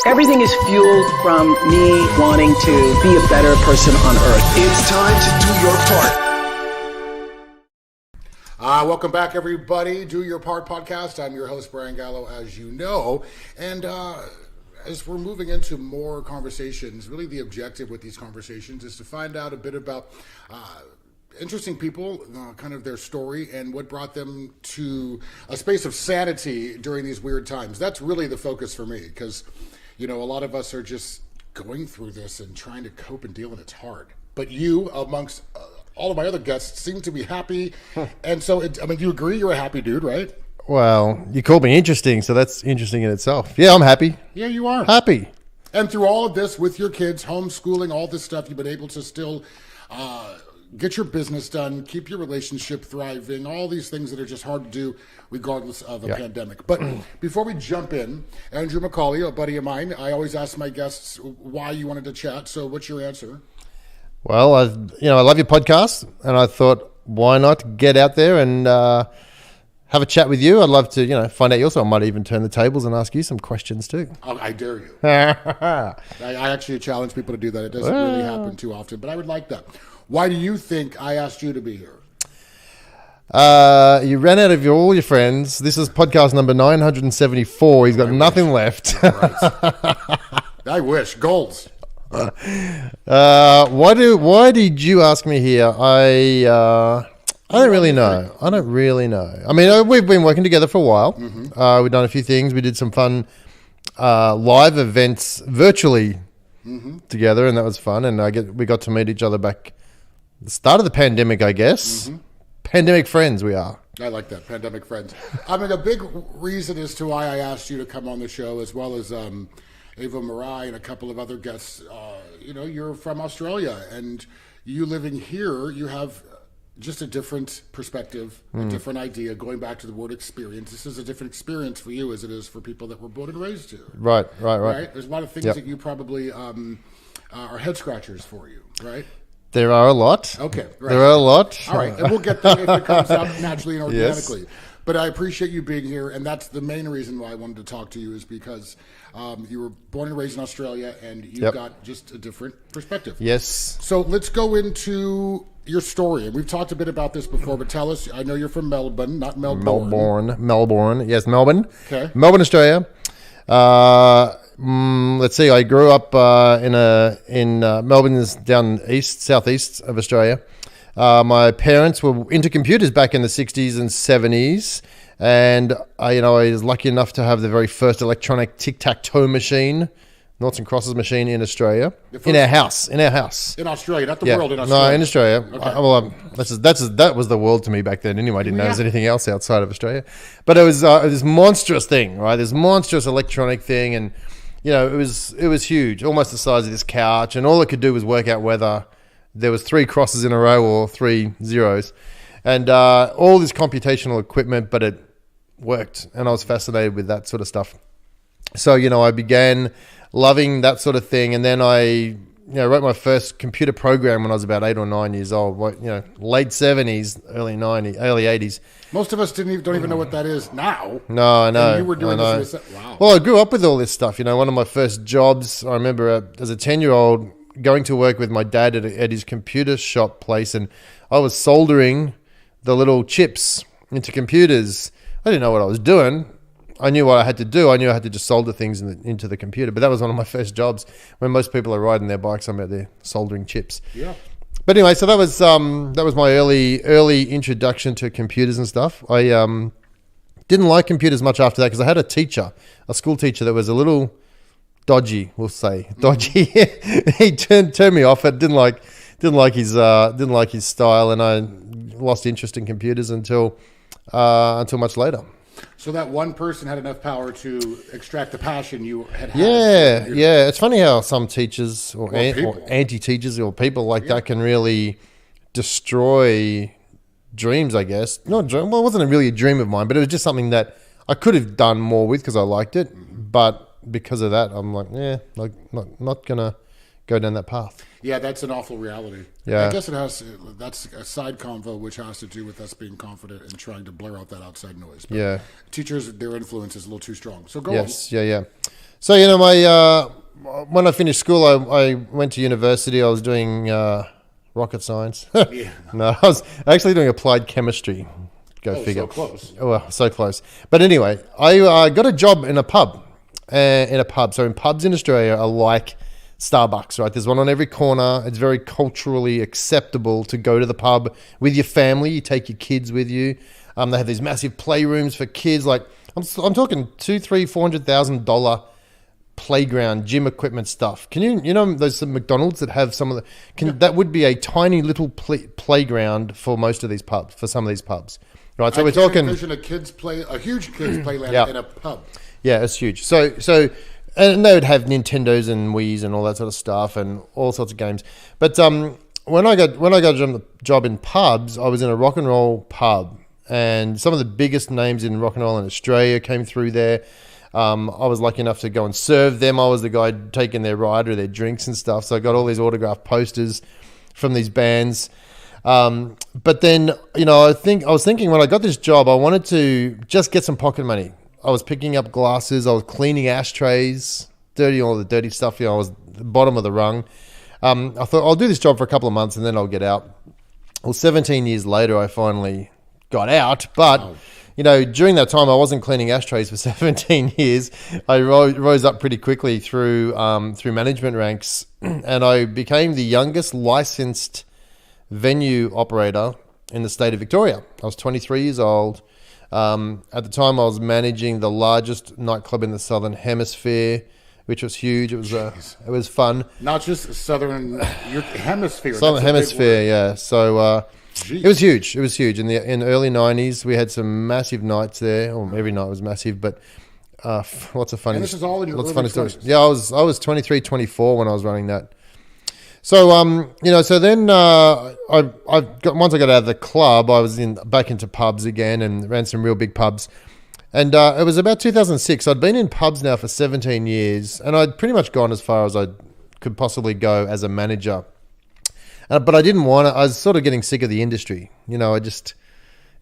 Everything is fueled from me wanting to be a better person on earth. It's time to do your part. Welcome back, everybody. Do Your Part podcast. I'm your host, Brian Gallo, as you know. And as we're moving into more conversations, really the objective with these conversations is to find out a bit about interesting people, kind of their story, and what brought them to a space of sanity during these weird times. That's really the focus for me, because, you know, a lot of us are just going through this and trying to cope and deal, and it's hard. But you, amongst all of my other guests, seem to be happy. And so, you agree you're a happy dude, right? Well, you called me interesting, so that's interesting in itself. Yeah, I'm happy. Yeah, you are. Happy. And through all of this, with your kids, homeschooling, all this stuff, you've been able to still get your business done, keep your relationship thriving, all these things that are just hard to do regardless of a pandemic. But before we jump in, Andrew McCauley, a buddy of mine, I always ask my guests why you wanted to chat. So what's your answer? Well, I love your podcast, and I thought, why not get out there and have a chat with you? I'd love to, find out yours. I might even turn the tables and ask you some questions too. Oh, I dare you. I actually challenge people to do that. It doesn't really happen too often, but I would like that. Why do you think I asked you to be here? You ran out of all your friends. This is podcast number 974. He's got nothing left. I wish. Goals. Why did you ask me here? I don't really know. I mean, we've been working together for a while. Mm-hmm. We've done a few things. We did some fun live events virtually together, and that was fun. And we got to meet each other back at the start of the pandemic, I guess. Mm-hmm. Pandemic friends we are. I like that, pandemic friends. I mean, a big reason as to why I asked you to come on the show, as well as Ava Marai and a couple of other guests, you're from Australia, and you living here, you have just a different perspective, a different idea. Going back to the word experience, this is a different experience for you as it is for people that were born and raised here. Right. There's a lot of things that you probably are head scratchers for you, right? There are a lot. Okay. Right. There are a lot. All right, and we'll get there if it comes out naturally and organically. Yes. But I appreciate you being here, and that's the main reason why I wanted to talk to you, is because you were born and raised in Australia, and you've got just a different perspective. Yes. So let's go into your story. And we've talked a bit about this before, but tell us, I know you're from Melbourne, not Melbourne. Melbourne. Yes, Melbourne. Okay. Melbourne, Australia. Let's see. I grew up in Melbourne, is down southeast of Australia. My parents were into computers back in the 60s and 70s, and I was lucky enough to have the very first electronic tic-tac-toe machine, noughts and crosses machine in Australia, in our house. In Australia, not the world, in Australia. No, in Australia. Okay. That was the world to me back then anyway. I didn't know there was anything else outside of Australia. But it was this monstrous thing, right? This monstrous electronic thing, and it was huge, almost the size of this couch, and all it could do was work out whether there was 3 crosses in a row or 3 zeros, and all this computational equipment, but it worked, and I was fascinated with that sort of stuff. So, I began loving that sort of thing, and then I wrote my first computer program when I was about 8 or 9 years old, late 70s, early 80s. Most of us don't even know what that is now. No, I know. And you were doing this. Wow. Well, I grew up with all this stuff. One of my first jobs, I remember as a 10-year-old, going to work with my dad at his computer shop place, and I was soldering the little chips into computers. I didn't know what I was doing. I knew what I had to do. I knew I had to just solder things into the computer. But that was one of my first jobs. When most people are riding their bikes, I'm out there soldering chips. Yeah. But anyway, so that was my early introduction to computers and stuff. I didn't like computers much after that because I had a school teacher that was a little dodgy, we'll say. Dodgy. He turned me off. I didn't like his style, and I lost interest in computers until much later. So that one person had enough power to extract the passion you had. Yeah. It's funny how some teachers or anti-teachers or people like that can really destroy dreams, I guess. Not dream. Well, it wasn't really a dream of mine, but it was just something that I could have done more with because I liked it. But because of that, I'm like, not gonna go down that path. Yeah, that's an awful reality. Yeah. I guess that's a side convo which has to do with us being confident and trying to blur out that outside noise. But teachers, their influence is a little too strong. So go on. Yeah. So, when I finished school, I went to university. I was doing rocket science. No, I was actually doing applied chemistry. Go figure. So close. Oh, well, so close. But anyway, I got a job in a pub. So in pubs in Australia are like Starbucks, right? There's one on every corner. It's very culturally acceptable to go to the pub with your family. You take your kids with you. They have these massive playrooms for kids. Like I'm talking $200,000-$400,000 playground, gym equipment stuff. Can you those McDonald's that have some of that would be a tiny little playground for most of these pubs, for some of these pubs, right? So we're talking envision a huge kids playland in a pub. Yeah, it's huge. So and they would have Nintendos and Wii's and all that sort of stuff and all sorts of games. But when I got a job in pubs, I was in a rock and roll pub, and some of the biggest names in rock and roll in Australia came through there. I was lucky enough to go and serve them. I was the guy taking their ride or their drinks and stuff. So I got all these autographed posters from these bands. But then, I was thinking when I got this job, I wanted to just get some pocket money. I was picking up glasses. I was cleaning ashtrays, all the dirty stuff. I was the bottom of the rung. I thought I'll do this job for a couple of months and then I'll get out. Well, 17 years later, I finally got out, but during that time, I wasn't cleaning ashtrays for 17 years. I rose up pretty quickly through management ranks, and I became the youngest licensed venue operator in the state of Victoria. I was 23 years old. At the time, I was managing the largest nightclub in the Southern Hemisphere, which was huge. It was fun. Not just Southern Hemisphere. Southern Hemisphere, yeah. So it was huge. It was huge. In the early 90s, we had some massive nights there. Well, every night was massissive, but lots of funny. And this is all in your lots of early funny stories. 20s. Yeah, I was 23, 24 when I was running that. So so then once I got out of the club, I was back into pubs again and ran some real big pubs. And it was about 2006. I'd been in pubs now for 17 years, and I'd pretty much gone as far as I could possibly go as a manager. But I didn't want to. I was sort of getting sick of the industry. It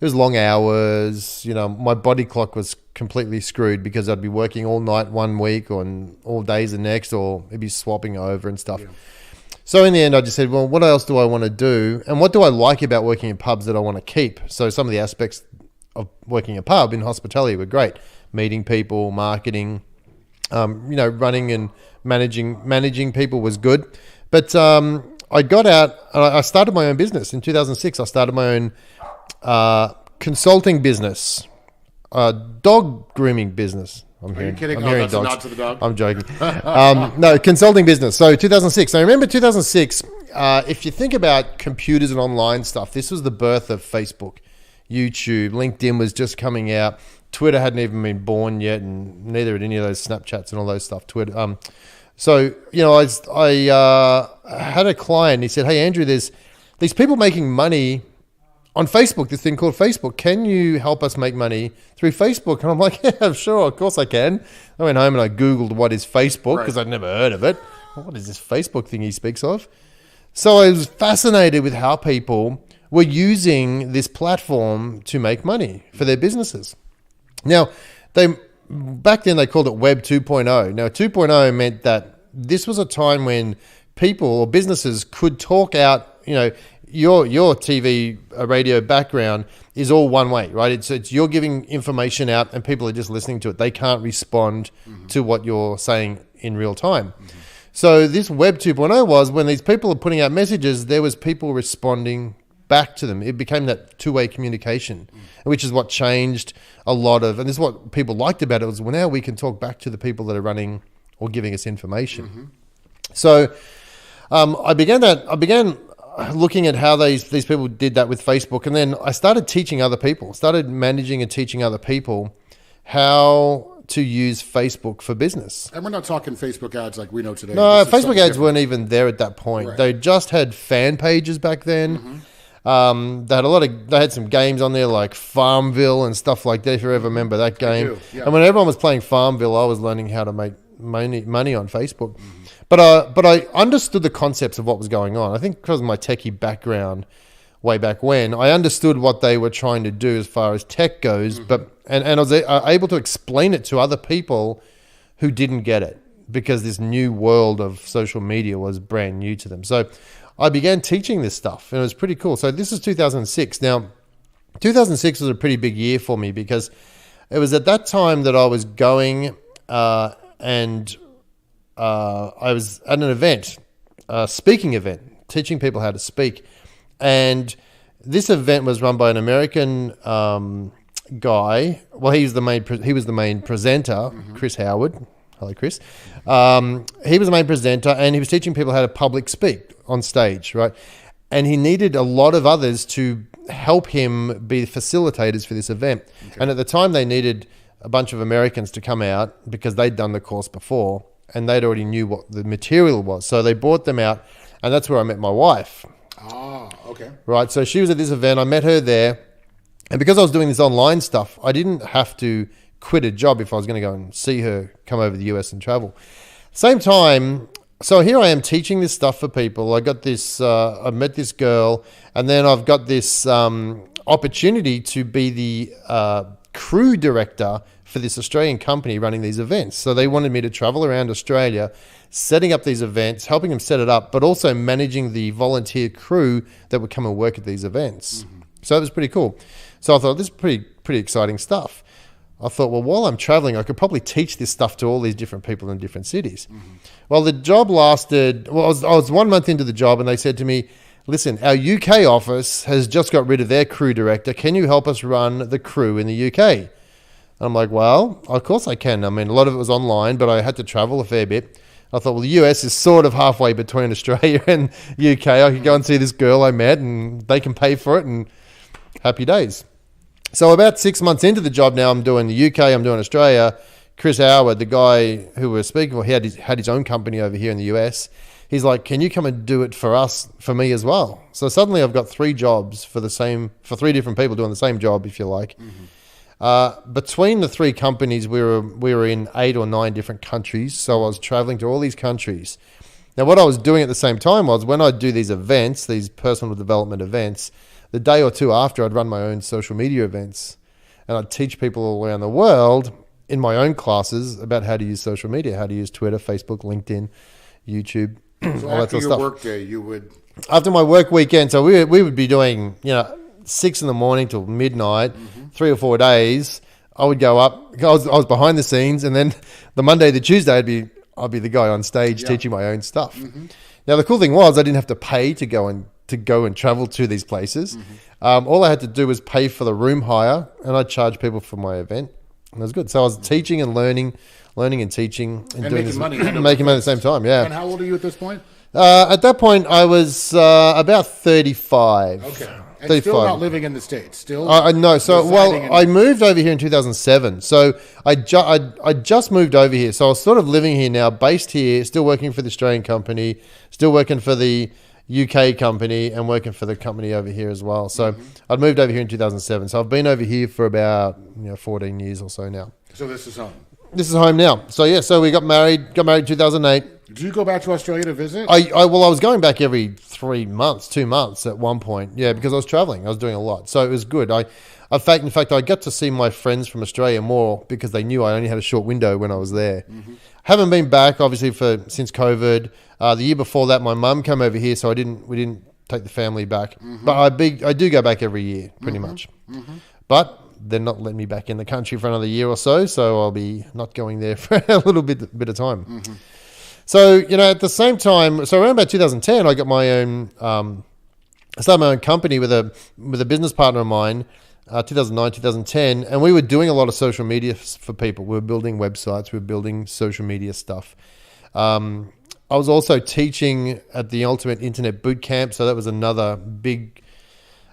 was long hours. My body clock was completely screwed because I'd be working all night one week or all days the next, or it'd be swapping over and stuff. Yeah. So in the end, I just said, well, what else do I want to do? And what do I like about working in pubs that I want to keep? So some of the aspects of working a pub in hospitality were great. Meeting people, marketing, running and managing people was good. But I got out and I started my own business. In 2006, I started my own consulting business, dog grooming business. Are you kidding? I'm Oh, hearing that's a dogs. nod to the dog? I'm joking. No, consulting business. So 2006. I remember 2006, if you think about computers and online stuff, this was the birth of Facebook, YouTube, LinkedIn was just coming out. Twitter hadn't even been born yet, and neither had any of those Snapchats and all those stuff. Twitter. So, I had a client, he said, hey, Andrew, there's these people making money on Facebook, this thing called Facebook. Can you help us make money through Facebook? And I'm like, yeah, sure, of course I can. I went home and I Googled what is Facebook because I'd never heard of it. What is this Facebook thing he speaks of? So I was fascinated with how people were using this platform to make money for their businesses. Now, back then they called it Web 2.0. Now, 2.0 meant that this was a time when people or businesses could talk out, your TV, radio background is all one way, right? It's you're giving information out and people are just listening to it. They can't respond to what you're saying in real time. So this Web 2.0 was when these people are putting out messages, there was people responding back to them. It became that two-way communication, which is what changed a lot of, and this is what people liked about it, was well, now we can talk back to the people that are running or giving us information. So I began looking at how these people did that with Facebook, and then I started teaching other people, started managing and teaching other people how to use Facebook for business. And we're not talking Facebook ads like we know today. No, This is Facebook ads different. weren't even there at that point. Right. They just had fan pages back then. They had some games on there like Farmville and stuff like that, if you ever remember that game. do, yeah. And when everyone was playing Farmville, I was learning how to make money on Facebook. But I understood the concepts of what was going on. I think because of my techie background way back when, I understood what they were trying to do as far as tech goes, and I was able to explain it to other people who didn't get it because this new world of social media was brand new to them. So I began teaching this stuff, and it was pretty cool. So this is 2006. Now, 2006 was a pretty big year for me because it was at that time that I was going and I was at an event, a speaking event, teaching people how to speak. And this event was run by an American guy. Well, he was the main presenter, Chris Howard. Hello, Chris. He was the main presenter, and he was teaching people how to public speak on stage, right? And he needed a lot of others to help him be facilitators for this event. Okay. And at the time, they needed a bunch of Americans to come out because they'd done the course before, and they'd already knew what the material was. So they brought them out, and that's where I met my wife. Ah, okay. Right, so she was at this event. I met her there. And because I was doing this online stuff, I didn't have to quit a job if I was going to go and see her come over to the US and travel. Same time, so here I am teaching this stuff for people. I got this, I met this girl, and then I've got this opportunity to be the crew director for this Australian company running these events. So they wanted me to travel around Australia, setting up these events, helping them set it up, but also managing the volunteer crew that would come and work at these events. So it was pretty cool. So I thought, this is pretty exciting stuff. I thought, well, while I'm traveling, I could probably teach this stuff to all these different people in different cities. Well, the job lasted, I was 1 month into the job, and they said to me, listen, our UK office has just got rid of their crew director. Can you help us run the crew in the UK? And I'm like, well, of course I can. I mean, a lot of it was online, but I had to travel a fair bit. I thought, well, the US is sort of halfway between Australia and UK. I could go and see this girl I met, and they can pay for it, and happy days. So about 6 months into the job now, I'm doing the UK, I'm doing Australia. Chris Howard, the guy who we were speaking for, he had his own company over here in the US. He's like, can you come and do it for me as well? So suddenly I've got 3 jobs for 3 different people doing the same job, if you like. Between the 3 companies, we were in 8 or 9 different countries. So I was traveling to all these countries. Now, what I was doing at the same time was when I'd do these events, these personal development events, the day or two after, I'd run my own social media events, and I'd teach people all around the world in my own classes about how to use social media, how to use Twitter, Facebook, LinkedIn, YouTube, So all that after sort of your stuff. work day, you would... After my work weekend, so we would be doing, 6 in the morning till midnight, 3 or 4 days. I would go up. I was behind the scenes, and then the Monday, the Tuesday, I'd be the guy on stage teaching my own stuff. Now the cool thing was I didn't have to pay to go and travel to these places. All I had to do was pay for the room hire, and I'd charge people for my event, and it was good. So I was teaching and learning and teaching and doing making this, money. making money at the same time. Yeah. And how old are you at this point? At that point, I was about 35. Okay. And 35. still not living in the States? Still? No. So, residing I moved over here in 2007. So I just moved over here. So I was sort of living here now, based here, still working for the Australian company, still working for the UK company, and working for the company over here as well. So I'd moved over here in 2007. So I've been over here for about 14 years or so now. So this is home. This is home now. So yeah, so we got married in 2008. Did you go back to Australia to visit? I was going back every 3 months, 2 months at one point. Yeah, because I was traveling. I was doing a lot. So it was good. In fact, I got to see my friends from Australia more because they knew I only had a short window when I was there. Haven't been back, obviously, since COVID. The year before that, my mum came over here, so we didn't take the family back. But I do go back every year, pretty much. But they're not letting me back in the country for another year or so I'll be not going there for a little bit of time. So, at the same time, so around about 2010, I got my own, I started my own company with a business partner of mine, 2009, 2010, and we were doing a lot of social media for people. We were building websites, we were building social media stuff. I was also teaching at the Ultimate Internet Bootcamp, so that was another big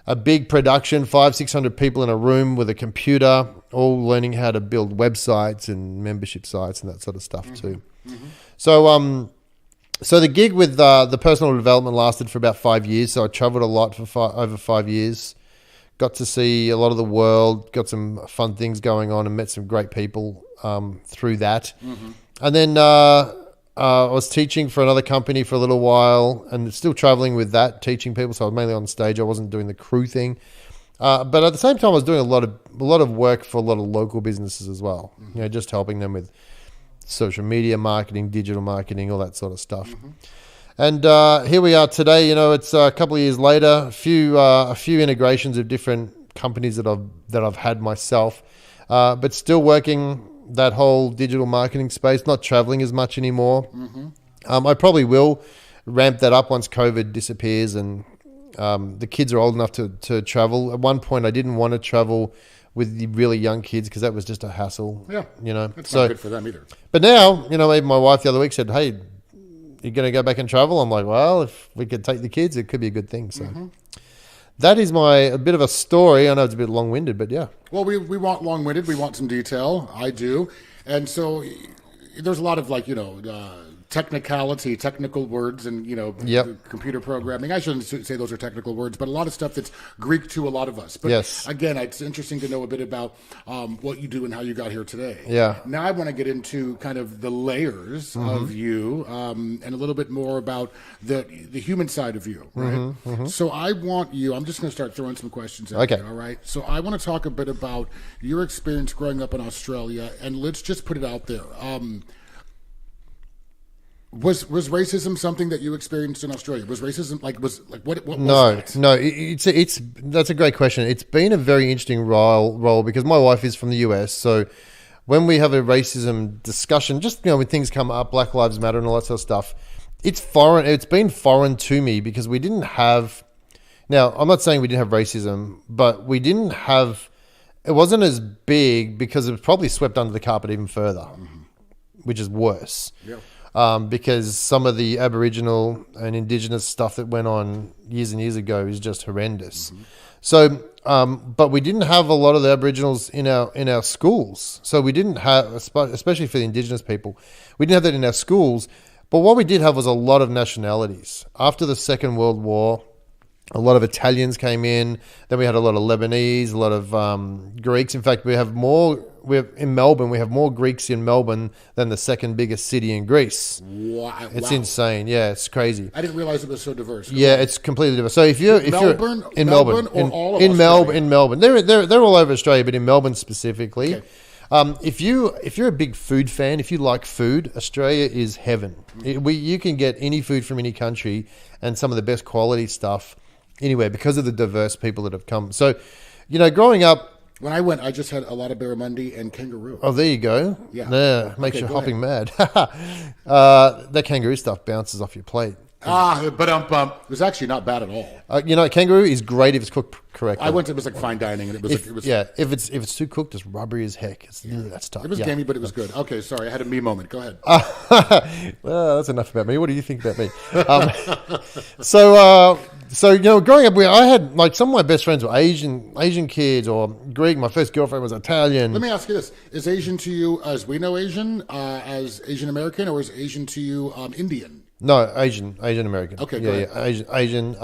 production, 500-600 people in a room with a computer, all learning how to build websites and membership sites and that sort of stuff too. So the gig with the personal development lasted for about 5 years. So I traveled a lot for over 5 years, got to see a lot of the world, got some fun things going on, and met some great people through that. And then I was teaching for another company for a little while, and still traveling with that, teaching people. So I was mainly on stage. I wasn't doing the crew thing. But at the same time, I was doing a lot of work for a lot of local businesses as well. Just helping them with social media marketing, digital marketing, all that sort of stuff. And here we are today. It's a couple of years later. A few integrations of different companies that I've had myself, but still working that whole digital marketing space. Not traveling as much anymore. I probably will ramp that up once COVID disappears and the kids are old enough to travel. At one point, I didn't want to travel with the really young kids because that was just a hassle. Yeah, it's so not good for them either. But now, even my wife the other week said, "Hey, you're going to go back and travel?" I'm like, well, if we could take the kids, it could be a good thing. So that is a bit of a story. I know it's a bit long-winded, but yeah. Well, we want long-winded. We want some detail. I do. And so there's a lot of technical words and, computer programming. I shouldn't say those are technical words, but a lot of stuff that's Greek to a lot of us. But yes. Again, it's interesting to know a bit about what you do and how you got here today. Yeah. Now I want to get into kind of the layers of you and a little bit more about the human side of you, right? So I want you, I'm just going to start throwing some questions at you, all right? So I want to talk a bit about your experience growing up in Australia, and let's just put it out there. Was racism something that you experienced in Australia? Was racism what was that? No. It's that's a great question. It's been a very interesting role because my wife is from the US. So when we have a racism discussion, just when things come up, Black Lives Matter and all that sort of stuff, it's foreign. It's been foreign to me because we didn't have. Now I'm not saying we didn't have racism, but we didn't have. It wasn't as big because it was probably swept under the carpet even further, which is worse. Yeah. Because some of the Aboriginal and Indigenous stuff that went on years and years ago is just horrendous. So, but we didn't have a lot of the Aboriginals in our schools. So we didn't have, especially for the Indigenous people, we didn't have that in our schools. But what we did have was a lot of nationalities. After the Second World War, a lot of Italians came in. Then we had a lot of Lebanese, a lot of Greeks. In fact, in Melbourne, we have more Greeks in Melbourne than the second biggest city in Greece. Wow. It's insane. Yeah, it's crazy. I didn't realize it was so diverse. Yeah, it's completely diverse. So if you're in Melbourne, in all of in Australia? Melbourne, they're all over Australia, but in Melbourne specifically. Okay. If you're a big food fan, if you like food, Australia is heaven. You can get any food from any country and some of the best quality stuff anywhere because of the diverse people that have come. So, growing up. When I went, I just had a lot of barramundi and kangaroo. Oh, there you go. Yeah. Makes you hopping mad. That kangaroo stuff bounces off your plate. It was actually not bad at all. Kangaroo is great if it's cooked correctly. I went to, it was like fine dining, and it was if it's too cooked, it's rubbery as heck. That's tough. It was gamey, but it was good. Okay, sorry, I had a me moment. Go ahead. Well, that's enough about me. What do you think about me? So growing up, I had some of my best friends were Asian kids or Greek. My first girlfriend was Italian. Let me ask you this: is Asian to you as we know Asian, as Asian American, or is Asian to you Indian? No, Asian American. Okay, yeah, Asian.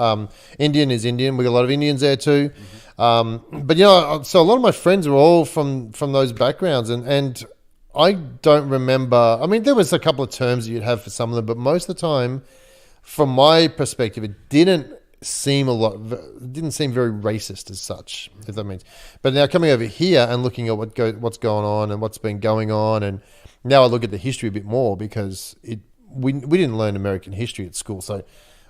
Indian is Indian. We got a lot of Indians there too. But so a lot of my friends are all from those backgrounds, and I don't remember. I mean, there was a couple of terms that you'd have for some of them, but most of the time, from my perspective, it didn't seem very racist as such, if that means. But now coming over here and looking at what's going on and what's been going on, and now I look at the history a bit more because we didn't learn American history at school, so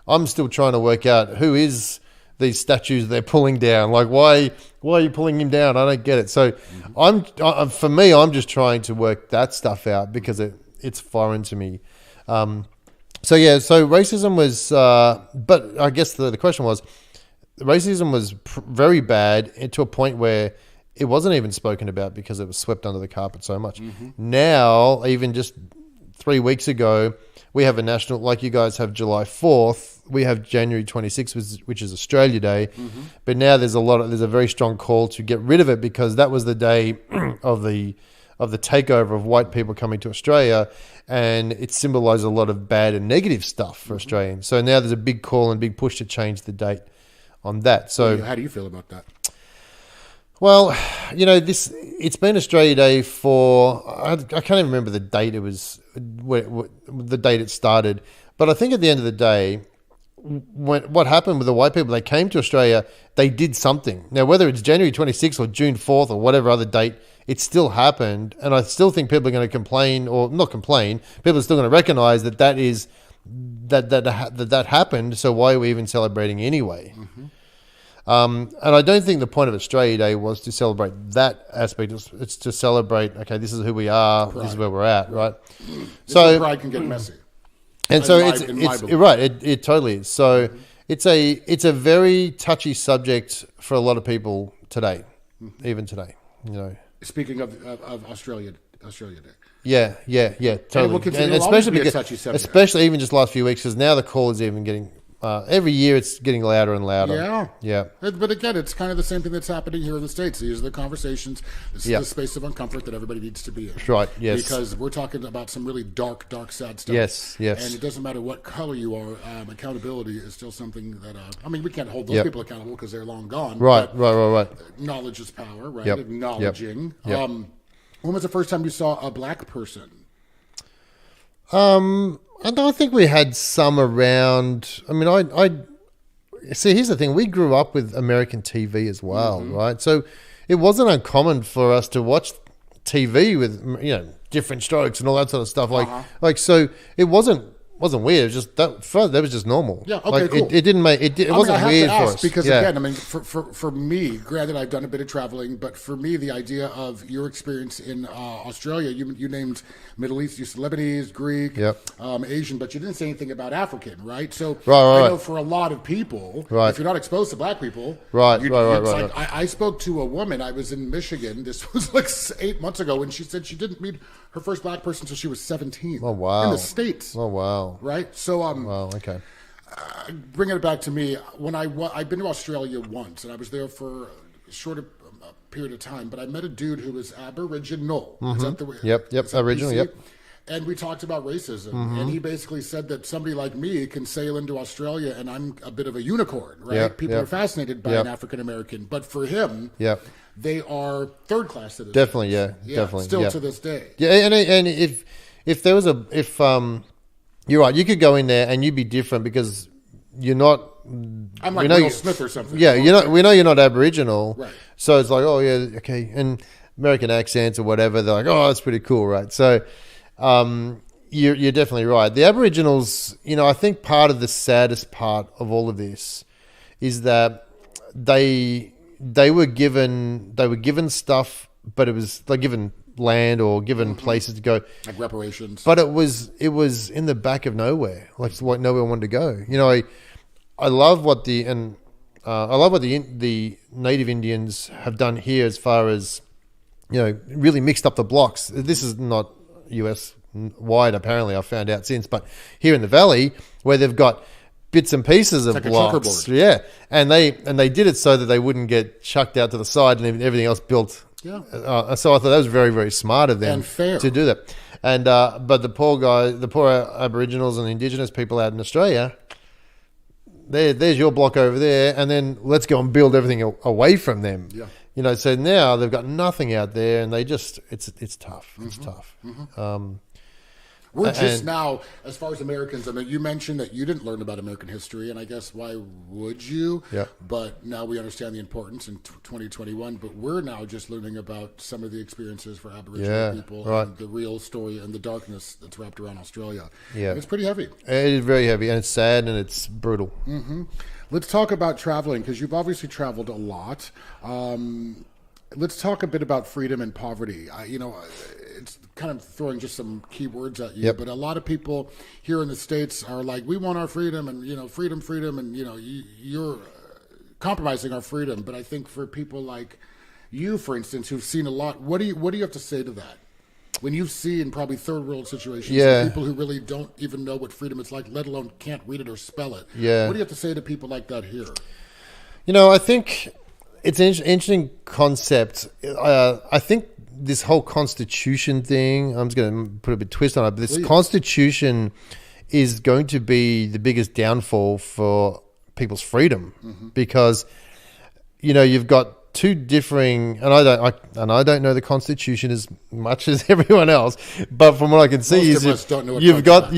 I'm still trying to work out who is these statues they're pulling down. Like, why are you pulling him down? I don't get it. So I'm just trying to work that stuff out because it's foreign to me. So racism was, but I guess the question was, racism was very bad to a point where it wasn't even spoken about because it was swept under the carpet so much. Now, even just 3 weeks ago, we have a national, like you guys have July 4th, we have January 26th, which is Australia Day. But now there's a very strong call to get rid of it because that was the day of the takeover of white people coming to Australia, and it symbolized a lot of bad and negative stuff for Australians. So now there's a big call and big push to change the date on that. So how do you feel about that? Well, it's been Australia Day for, I can't even remember the date the date it started. But I think at the end of the day, what happened with the white people, they came to Australia, they did something. Now, whether it's January 26th or June 4th or whatever other date it still happened, and I still think people are going to complain, or not complain. People are still going to recognize that happened. So why are we even celebrating anyway? And I don't think the point of Australia Day was to celebrate that aspect. It's to celebrate, okay, this is who we are, Pride. this is where we're at, right? So pride can get messy. And so in my it's belief. right. It totally is. So it's a very touchy subject for a lot of people today, even today. You know. Speaking of Australia Day. Yeah, totally. will continue to always be a touchy subject. especially even just last few weeks, because now the call is even getting. Every year it's getting louder and louder. Yeah. But again, it's kind of the same thing that's happening here in the States. These are the conversations. This is the space of uncomfort that everybody needs to be in. That's right, yes. Because we're talking about some really dark, sad stuff. Yes. And it doesn't matter what color you are. Accountability is still something that, we can't hold those people accountable because they're long gone. Right. Knowledge is power, right? Yep. Acknowledging. Yep. When was the first time you saw a black person? I think we had some around. I mean, I see. Here's the thing: we grew up with American TV as well, right? So it wasn't uncommon for us to watch TV with different strokes and all that sort of stuff. Like so, it wasn't weird. It was just that was just normal. Yeah. Okay. Cool. It didn't make it. It wasn't weird for us because again, for me, granted, I've done a bit of traveling, but for me, the idea of your experience in Australia, you named Middle East, you said Lebanese, Greek, Asian, but you didn't say anything about African, right? So I know for a lot of people, if you're not exposed to black people, I spoke to a woman. I was in Michigan. This was like 8 months ago, and she said she didn't meet her first black person until she was 17. Oh wow! In the States. Oh wow! Right. So wow. Okay. Bringing it back to me, when I've been to Australia once, and I was there for a short period of time, but I met a dude who was Aboriginal. Is that the way? Yep. Aboriginal. BC? Yep. And we talked about racism, and he basically said that somebody like me can sail into Australia, and I'm a bit of a unicorn, right? People are fascinated by an African American, but for him, they are third-class citizens. Definitely, definitely, still to this day. Yeah, and if there was you're right, you could go in there and you'd be different because you're not. I'm like Will Smith or something. Yeah, we know you're not Aboriginal, right? So it's like, oh yeah, okay, and American accents or whatever, they're like, oh, that's pretty cool, right? So. You're definitely right. The Aboriginals, I think part of the saddest part of all of this is that they were given stuff, but it was like given land or given places to go, like reparations. But it was in the back of nowhere, like what nowhere wanted to go. I love what the native Indians have done here as far as really mixed up the blocks. This is not US wide, apparently, I've found out since, but here in the valley where they've got bits and pieces of like blocks, and they did it so that they wouldn't get chucked out to the side and everything else built. So I thought that was very, very smart of them and fair to do that. And but the poor Aboriginals and Indigenous people out in Australia, there's your block over there, and then let's go and build everything away from them. So now they've got nothing out there, and they just it's tough. It's tough. We're just now, as far as Americans, you mentioned that you didn't learn about American history, and I guess why would you? But now we understand the importance in 2021, but we're now just learning about some of the experiences for Aboriginal people and the real story and the darkness that's wrapped around Australia. It's pretty heavy. It is very heavy, and it's sad, and it's brutal. Let's talk about traveling, because you've obviously traveled a lot. Let's talk a bit about freedom and poverty. It's kind of throwing just some key words at you, but a lot of people here in the States are like, we want our freedom, and freedom, and you're compromising our freedom. But I think for people like you, for instance, who've seen a lot, what do you have to say to that? When you've seen probably third world situations, people who really don't even know what freedom is like, let alone can't read it or spell it. What do you have to say to people like that here? I think it's an interesting concept. I think this whole constitution thing, I'm just going to put a bit of twist on it, but this constitution is going to be the biggest downfall for people's freedom because, you've got two differing, and I don't know the Constitution as much as everyone else, but from what I can see, you've got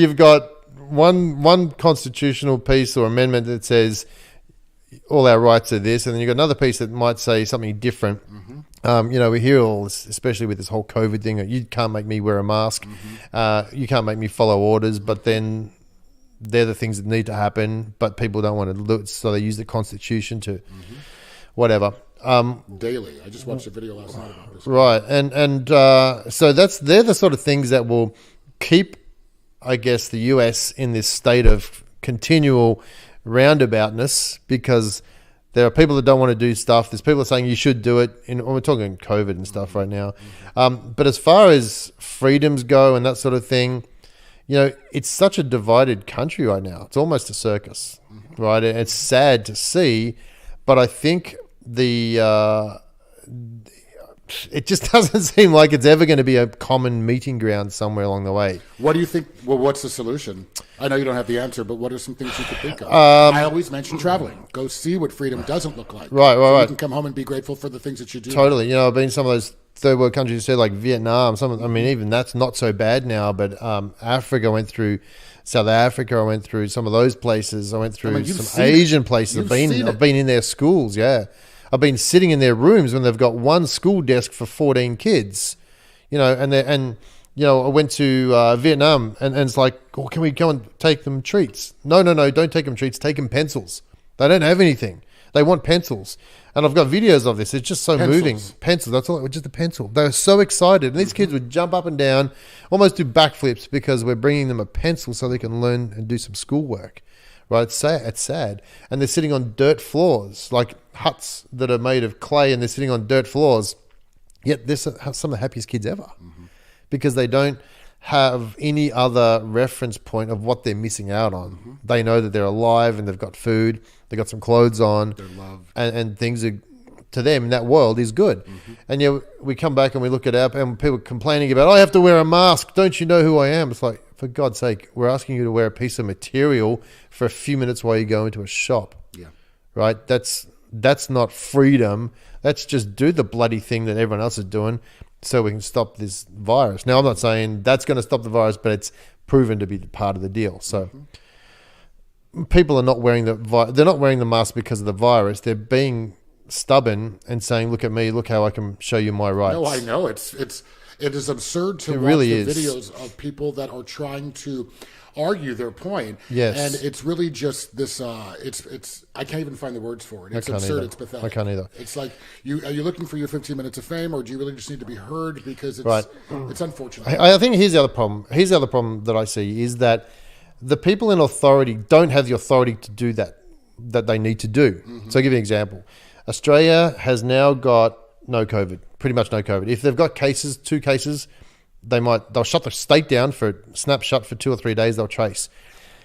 one constitutional piece or amendment that says all our rights are this, and then you've got another piece that might say something different. We hear all this, especially with this whole COVID thing, you can't make me wear a mask, you can't make me follow orders, but then they're the things that need to happen, but people don't want to do it, so they use the Constitution to whatever. Daily. I just watched a video last night about this. Right, and so they're the sort of things that will keep, I guess, the US in this state of continual roundaboutness, because there are people that don't want to do stuff. There's people saying you should do it. We're talking COVID and stuff right now. But as far as freedoms go and that sort of thing, it's such a divided country right now. It's almost a circus, right? It's sad to see, but I think it just doesn't seem like it's ever going to be a common meeting ground somewhere along the way. What do you think? Well, what's the solution? I know you don't have the answer, but what are some things you could think of? I always mention traveling. Go see what freedom doesn't look like. Right. You can come home and be grateful for the things that you do. Totally. I've been in some of those third world countries, you said, like Vietnam. Even that's not so bad now, but Africa, I went through South Africa, I went through some of those places. I went through some Asian places. I've been in their schools, yeah. I've been sitting in their rooms when they've got one school desk for 14 kids, I went to Vietnam and it's like, can we go and take them treats? No, don't take them treats. Take them pencils. They don't have anything. They want pencils. And I've got videos of this. It's just so moving. Pencils. That's all. Just a pencil. They're so excited. And these kids would jump up and down, almost do backflips because we're bringing them a pencil so they can learn and do some schoolwork. Right, it's sad. And they're sitting on dirt floors, like huts that are made of clay, and they're sitting on dirt floors. Yet they're some of the happiest kids ever, because they don't have any other reference point of what they're missing out on. They know that they're alive and they've got food, they've got some clothes on, they're loved, and things are, to them in that world, is good. And we come back and we look at and people complaining about, I have to wear a mask. Don't you know who I am? It's like, for God's sake, we're asking you to wear a piece of material for a few minutes while you go into a shop. Yeah. Right? That's not freedom. That's just do the bloody thing that everyone else is doing so we can stop this virus. Now, I'm not saying that's going to stop the virus, but it's proven to be part of the deal. So people are not wearing they're not wearing the mask because of the virus. They're being stubborn and saying, look at me, look how I can show you my rights. No, I know. It is absurd to watch really the videos of people that are trying to argue their point. Yes. And it's really just this, it's I can't even find the words for it. It's absurd. Either. It's pathetic. I can't either. It's like, are you looking for your 15 minutes of fame, or do you really just need to be heard? Because it's unfortunate. I think here's the other problem. Here's the other problem that I see is that the people in authority don't have the authority to do that they need to do. So I'll give you an example. Australia has now got no COVID, pretty much no COVID. If they've got cases, 2 cases, they'll shut the state down snap shut for 2 or 3 days, they'll trace.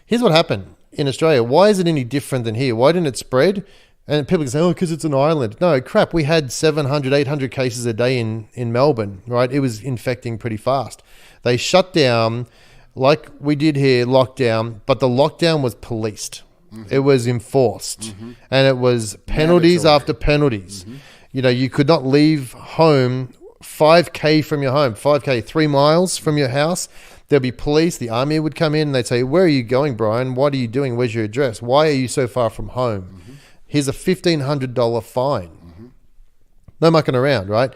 Here's what happened in Australia. Why is it any different than here? Why didn't it spread? And people can say, because it's an island. No, crap. We had 700, 800 cases a day in Melbourne, right? It was infecting pretty fast. They shut down, like we did here, lockdown, but the lockdown was policed. It was enforced. And it was penalties after penalties. You could not leave home 5K from your home, 5K, 3 miles from your house. There'll be police, the army would come in and they'd say, where are you going, Brian? What are you doing? Where's your address? Why are you so far from home? Here's a $1,500 fine. No mucking around, right?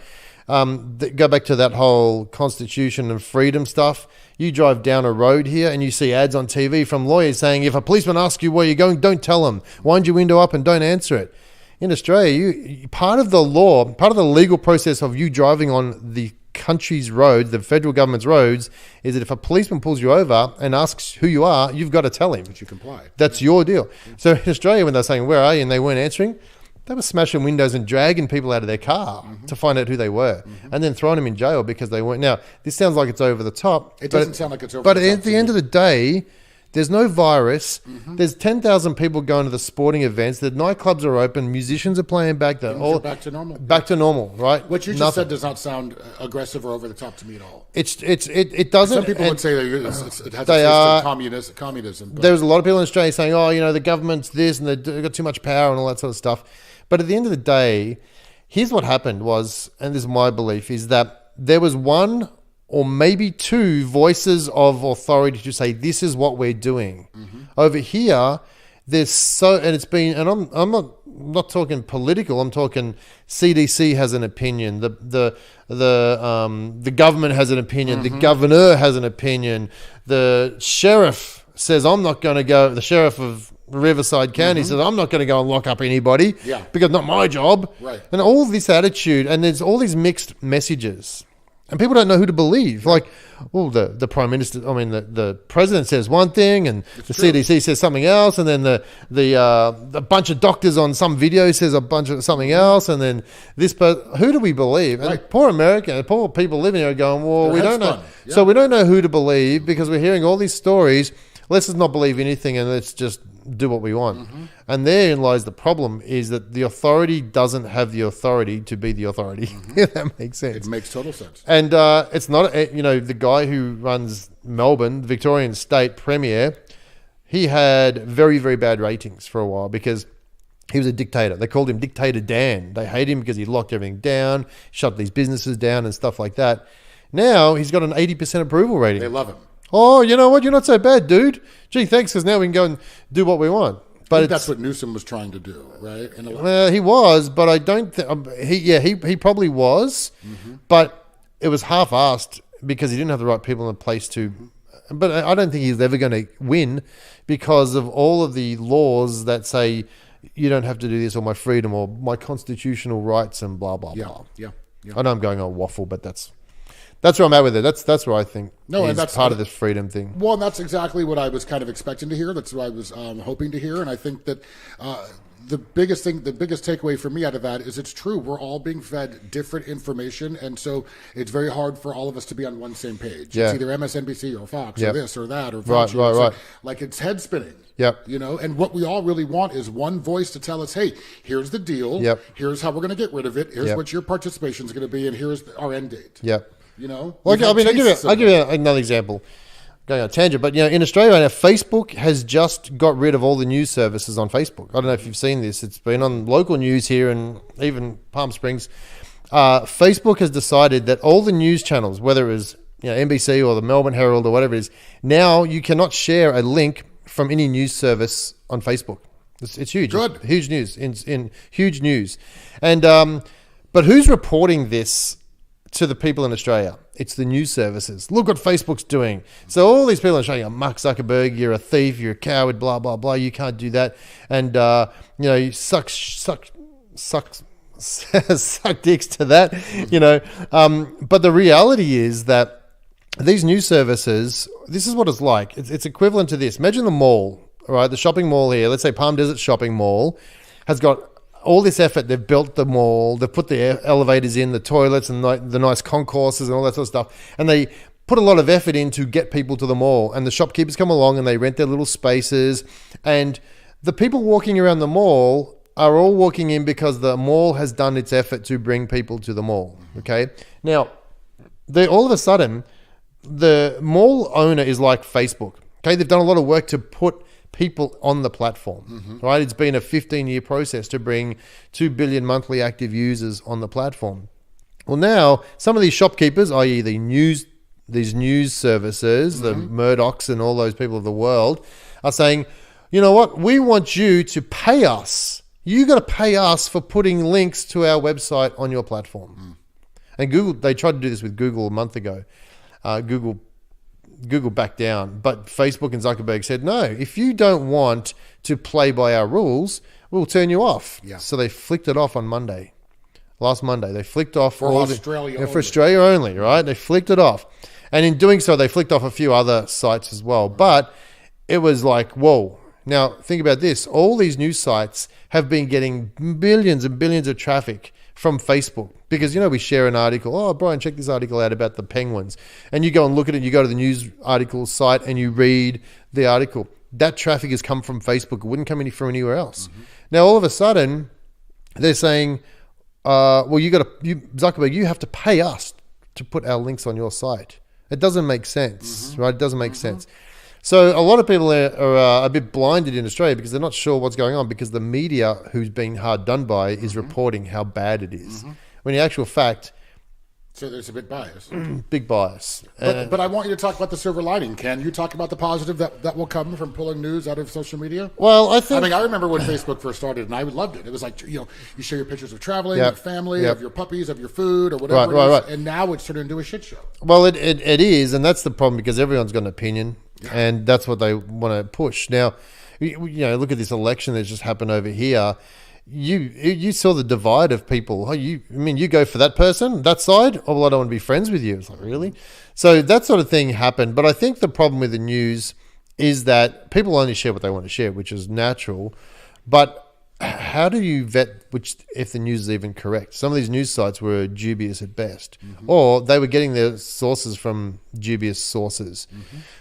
Go back to that whole Constitution and freedom stuff. You drive down a road here and you see ads on TV from lawyers saying, if a policeman asks you where you're going, don't tell them. Wind your window up and don't answer it. In Australia, part of the legal process of you driving on the country's roads, the federal government's roads, is that if a policeman pulls you over and asks who you are, you've got to tell him. But you comply. That's your deal. So in Australia, when they're saying, where are you? And they weren't answering, they were smashing windows and dragging people out of their car to find out who they were, and then throwing them in jail because they weren't. Now, this sounds like it's over the top. It doesn't sound like it's over the top. But at the end of the day, there's no virus. There's 10,000 people going to the sporting events. The nightclubs are open. Musicians are playing back. Back to normal. Back to normal, right? What you just said does not sound aggressive or over the top to me at all. It doesn't. Some people would say that it has a taste of communism. But there's a lot of people in Australia saying, the government's this and they've got too much power and all that sort of stuff. But at the end of the day, here's what happened was, and this is my belief, is that there was one or maybe 2 voices of authority to say, this is what we're doing. Over here, and it's been, and I'm not I'm not talking political. I'm talking CDC has an opinion. The government has an opinion. The governor has an opinion. The sheriff says, I'm not going to go. The sheriff of Riverside County says, I'm not going to go and lock up anybody because not my job. Right. And all this attitude, and there's all these mixed messages. And people don't know who to believe. Like, well, the prime minister, the president says one thing, and the CDC says something else, and then the bunch of doctors on some video says a bunch of something else, and then who do we believe? And poor America, poor people living here are going, well, we don't know. Yeah. So we don't know who to believe because we're hearing all these stories. Let's just not believe anything and let's just do what we want. And therein lies the problem, is that the authority doesn't have the authority to be the authority. If that makes sense. It makes total sense. And it's not, the guy who runs Melbourne, Victorian State Premier, he had very, very bad ratings for a while because he was a dictator. They called him Dictator Dan. They hate him because he locked everything down, shut these businesses down and stuff like that. Now he's got an 80% approval rating. They love him. Oh, you know what? You're not so bad, dude. Gee, thanks, because now we can go and do what we want. But I think that's what Newsom was trying to do, right? He was, but I don't think he probably was, but it was half-assed because he didn't have the right people in place to. But I don't think he's ever going to win because of all of the laws that say you don't have to do this, or my freedom, or my constitutional rights, and blah blah blah. Yeah. I know I'm going on waffle, but that's where I'm at with it. That's where I think and that's part of this freedom thing. Well, and that's exactly what I was kind of expecting to hear. That's what I was hoping to hear. And I think that the biggest takeaway for me out of that is it's true. We're all being fed different information. And so it's very hard for all of us to be on one same page. Yeah. It's either MSNBC or Fox or this or that or Right. Like it's head spinning. Yep. And what we all really want is one voice to tell us, hey, here's the deal. Yep. Here's how we're going to get rid of it. Here's what your participation is going to be. And here's our end date. Yep. Well, I'll give you another example. Going on a tangent, but in Australia right now, Facebook has just got rid of all the news services on Facebook. I don't know if you've seen this. It's been on local news here and even Palm Springs. Facebook has decided that all the news channels, whether it was NBC or the Melbourne Herald or whatever it is, now you cannot share a link from any news service on Facebook. It's huge. Good. It's huge news. In huge news, and but who's reporting this to the people in Australia? It's the news services. Look what Facebook's doing. So all these people in Australia are, Mark Zuckerberg, you're a thief, you're a coward, blah, blah, blah. You can't do that. And, you suck dicks to that, But the reality is that these news services, this is what it's like. It's equivalent to this. Imagine the mall, right? The shopping mall here, let's say Palm Desert Shopping Mall, has got all this effort. They've built the mall, they've put the elevators in, the toilets and the nice concourses and all that sort of stuff. And they put a lot of effort in to get people to the mall. And the shopkeepers come along and they rent their little spaces. And the people walking around the mall are all walking in because the mall has done its effort to bring people to the mall. Okay. Now, all of a sudden, the mall owner is like Facebook. Okay. They've done a lot of work to put people on the platform, right? It's been a 15-year process to bring 2 billion monthly active users on the platform. Well, now some of these shopkeepers, i.e. these news services, the Murdochs and all those people of the world, are saying, you know what? We want you to pay us. You got to pay us for putting links to our website on your platform. And Google, they tried to do this with Google a month ago. Google backed down, but Facebook and Zuckerberg said, no, if you don't want to play by our rules, we'll turn you off. Yeah. So they flicked it off on last Monday. They flicked off for Australia only, right? They flicked it off. And in doing so, they flicked off a few other sites as well. But it was like, whoa. Now, think about this. All these news sites have been getting billions and billions of traffic from Facebook because, we share an article. Oh, Brian, check this article out about the penguins. And you go and look at it. You go to the news article site and you read the article. That traffic has come from Facebook. It wouldn't come from anywhere else. Now, all of a sudden, they're saying, Zuckerberg, you have to pay us to put our links on your site. It doesn't make sense, right? It doesn't make sense. So a lot of people are a bit blinded in Australia because they're not sure what's going on because the media, who's been hard done by, is reporting how bad it is. When in actual fact, So there's a bit bias. Big bias. But I want you to talk about the silver lining. Can you talk about the positive that will come from pulling news out of social media? Well, I think... I remember when Facebook first started, and I loved it. It was like, you share your pictures of traveling, your family, of your puppies, of your food, or whatever Right. And now it's turned into a shit show. Well, it is, and that's the problem because everyone's got an opinion, and that's what they want to push. Now, look at this election that's just happened over here. You saw the divide of people. You go for that person, that side? Oh, well, I don't want to be friends with you. It's like, really? So that sort of thing happened. But I think the problem with the news is that people only share what they want to share, which is natural. But how do you vet if the news is even correct? Some of these news sites were dubious at best, or they were getting their sources from dubious sources.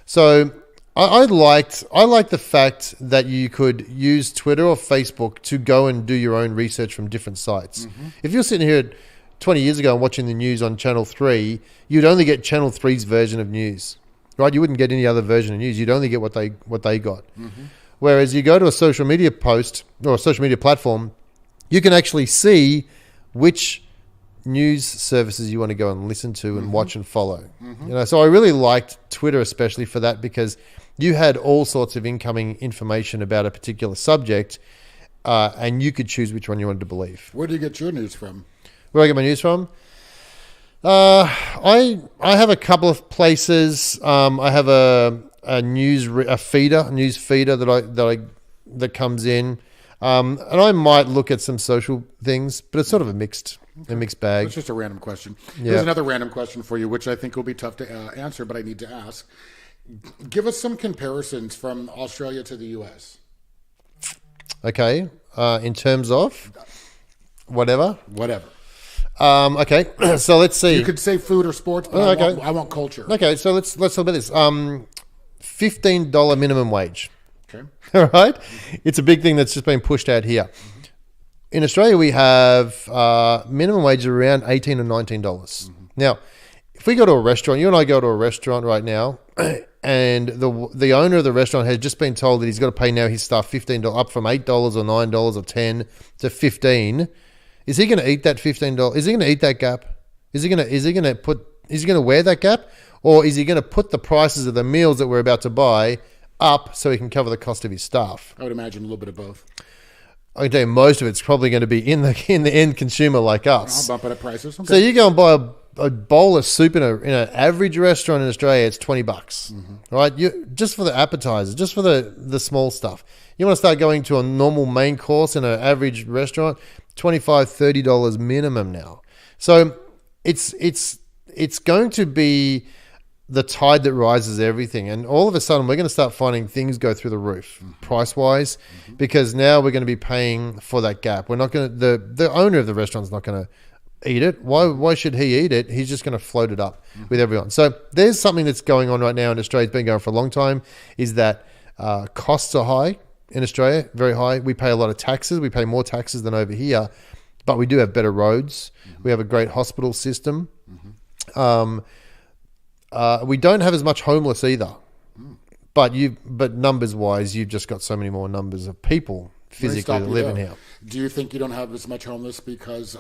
So I liked the fact that you could use Twitter or Facebook to go and do your own research from different sites. If you're sitting here 20 years ago and watching the news on Channel 3, you'd only get Channel 3's version of news, right? You wouldn't get any other version of news. You'd only get what they got. Whereas you go to a social media post or a social media platform, you can actually see which news services you want to go and listen to and watch and follow. So I really liked Twitter especially for that because you had all sorts of incoming information about a particular subject, and you could choose which one you wanted to believe. Where do you get your news from? Where I get my news from? I have a couple of places. I have a news feeder that comes in, and I might look at some social things, but it's sort of a mixed bag. It's just a random question. Here's another random question for you, which I think will be tough to answer, but I need to ask. Give us some comparisons from Australia to the U.S. Okay, in terms of whatever. Okay, so let's see. You could say food or sports, but I want culture. Okay, so let's talk about this. $15 minimum wage. Okay, all right. It's a big thing that's just been pushed out here. In Australia, we have minimum wage around $18 or $19. Now, if we go to a restaurant, you and I go to a restaurant right now, and the owner of the restaurant has just been told that he's got to pay now his staff $15 up from $8 or $9 or $10 to $15. Is he going to eat that $15? Is he going to eat that gap? Is he going to wear that gap, or is he going to put the prices of the meals that we're about to buy up so he can cover the cost of his staff? I would imagine a little bit of both. I can tell you most of it's probably going to be in the end consumer like us. I'll bump it up prices. Okay. So you go and buy a bowl of soup in an average restaurant in Australia, it's $20, right? Just for the appetizers, just for the small stuff. You want to start going to a normal main course in an average restaurant, $25, $30 minimum now. So it's going to be the tide that rises everything, and all of a sudden we're going to start finding things go through the roof price wise, because now we're going to be paying for that gap. We're not going to the owner of the restaurant's not going to eat it. Why should he eat it? He's just going to float it up with everyone. So there's something that's going on right now in Australia. It's been going for a long time. Is that costs are high in Australia, very high. We pay a lot of taxes. We pay more taxes than over here, but we do have better roads. We have a great hospital system. We don't have as much homeless either, but numbers wise, you've just got so many more numbers of people physically living here. Do you think you don't have as much homeless because,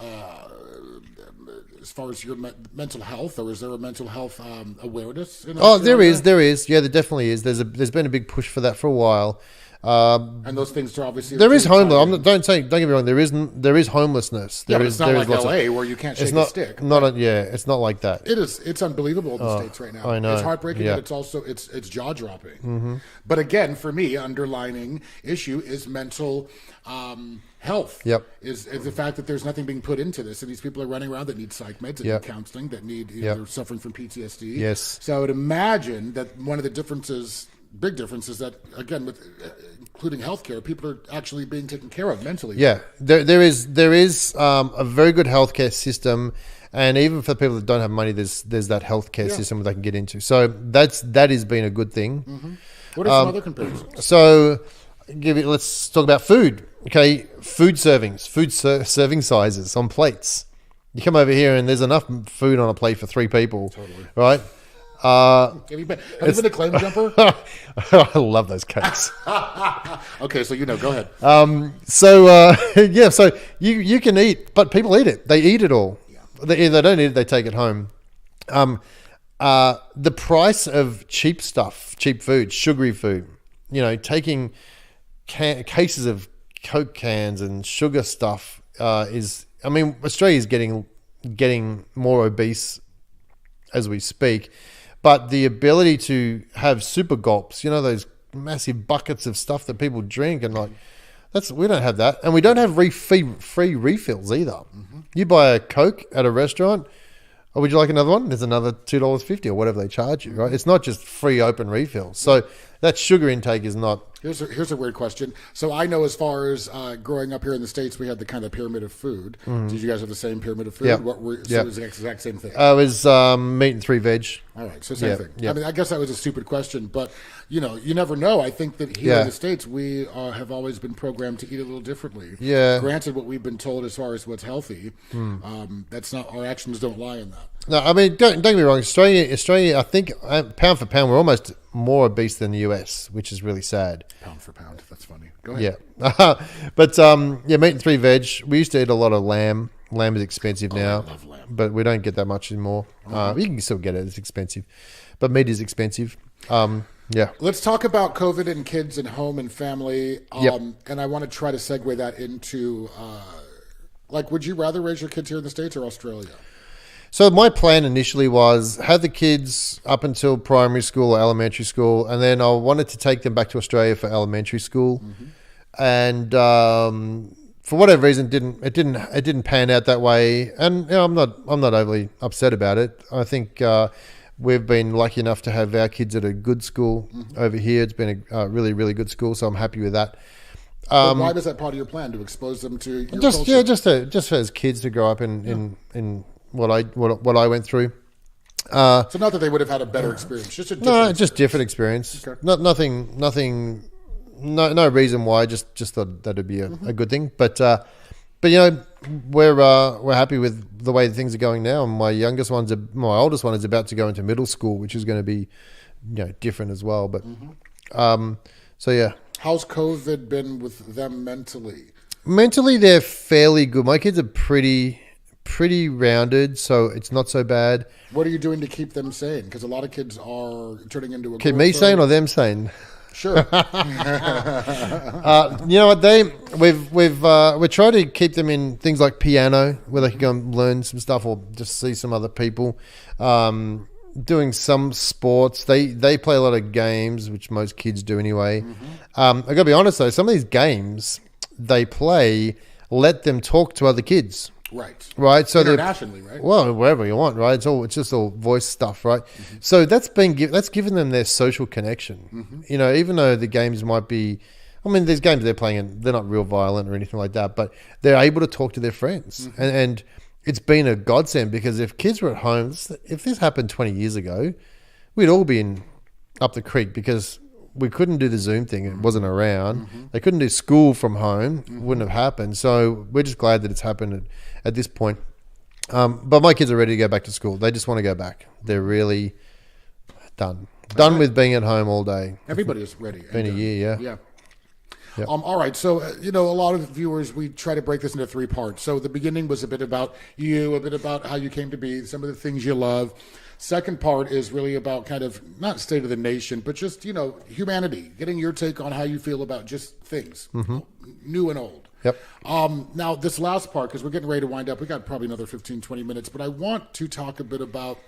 as far as your mental health, or is there a mental health awareness? There is. Yeah, there definitely is. There's been a big push for that for a while. And those things are obviously there is homeless. Don't get me wrong. There is homelessness. It's not like LA where you can't shake a stick. It's not like that. It is. It's unbelievable in the States right now. I know. It's heartbreaking, but it's also it's jaw dropping. But again, for me, underlining issue is mental health. Yep. Is the fact that there's nothing being put into this, and these people are running around that need psych meds, that need counseling, that need they're suffering from PTSD. Yes. So I would imagine that one of the big differences that, again, with including healthcare, people are actually being taken care of mentally. Yeah, there is a very good healthcare system, and even for people that don't have money, there's that healthcare system that they can get into. So that has been a good thing. What are some other comparisons? So let's talk about food. Okay, food serving sizes on plates. You come over here and there's enough food on a plate for 3 people. Totally. Right? Have you been a claim jumper? I love those cakes. Okay, so go ahead. So you can eat, but people eat it. They eat it all. If they don't eat it, they take it home. The price of cheap stuff, cheap food, sugary food, taking cases of Coke cans and sugar stuff Australia is getting more obese as we speak, but the ability to have super gulps, those massive buckets of stuff that people drink, and we don't have that, and we don't have free refills either. Mm-hmm. You buy a Coke at a restaurant. Oh, would you like another one? There's another $2.50 or whatever they charge you, right? It's not just free open refills. So that sugar intake is not. Here's a weird question. So I know as far as growing up here in the States, we had the kind of pyramid of food. Did you guys have the same pyramid of food? Yeah. It was the exact same thing? It was meat and 3 veg. All right, so same thing. Yeah. I mean, I guess that was a stupid question, but you never know. I think that here in the States, we have always been programmed to eat a little differently. Yeah. Granted, what we've been told as far as what's healthy, that's not, our actions don't lie in that. No, I mean, don't get me wrong. Australia, I think pound for pound, we're almost more obese than the US, which is really sad. Pound for pound, that's funny. Go ahead. Yeah, but meat and 3 veg. We used to eat a lot of lamb. Lamb is expensive now, I love lamb. but we don't get that much anymore. You can still get it; it's expensive, but meat is expensive. Yeah. Let's talk about COVID and kids and home and family. And I want to try to segue that into, would you rather raise your kids here in the States or Australia? So my plan initially was have the kids up until primary school or elementary school, and then I wanted to take them back to Australia for elementary school. And for whatever reason, it didn't pan out that way. And I'm not overly upset about it. I think we've been lucky enough to have our kids at a good school over here. It's been a really, really good school, so I'm happy with that. But why was that part of your plan, to expose them to your culture? Just for as kids to grow up in what I went through. So not that they would have had a better experience, just a different experience. Okay. Nothing. No reason why. Just thought that'd be a good thing. But we're happy with the way things are going now. My oldest one is about to go into middle school, which is going to be different as well. But so yeah. How's COVID been with them mentally? Mentally, they're fairly good. My kids are pretty rounded, so it's not so bad. What are you doing to keep them sane? Because a lot of kids are turning into a. Keep me sane or them sane? Sure. You know what? We're trying to keep them in things like piano, where they can go and learn some stuff or just see some other people. Doing some sports. They play a lot of games, which most kids do anyway. I got to be honest though, some of these games they play let them talk to other kids. Right. So internationally, right? Well, wherever you want, right? It's just all voice stuff, right? So that's given them their social connection. Even though the games might be, these games they're playing, and they're not real violent or anything like that, but they're able to talk to their friends, and it's been a godsend, because if kids were at home, if this happened 20 years ago, we'd all been up the creek, because we couldn't do the Zoom thing. It wasn't around. They couldn't do school from home. Wouldn't have happened. So we're just glad that it's happened at this point. But my kids are ready to go back to school. They just want to go back. They're really done. Done with being at home all day. Everybody is ready. Been a year, Yeah. Yep. All right. So, a lot of viewers, we try to break this into 3 parts. So the beginning was a bit about you, a bit about how you came to be, some of the things you love. Second part is really about kind of not state of the nation, but just, humanity, getting your take on how you feel about just things, new and old. Yep. Now, this last part, because we're getting ready to wind up, we got probably another 15, 20 minutes, but I want to talk a bit about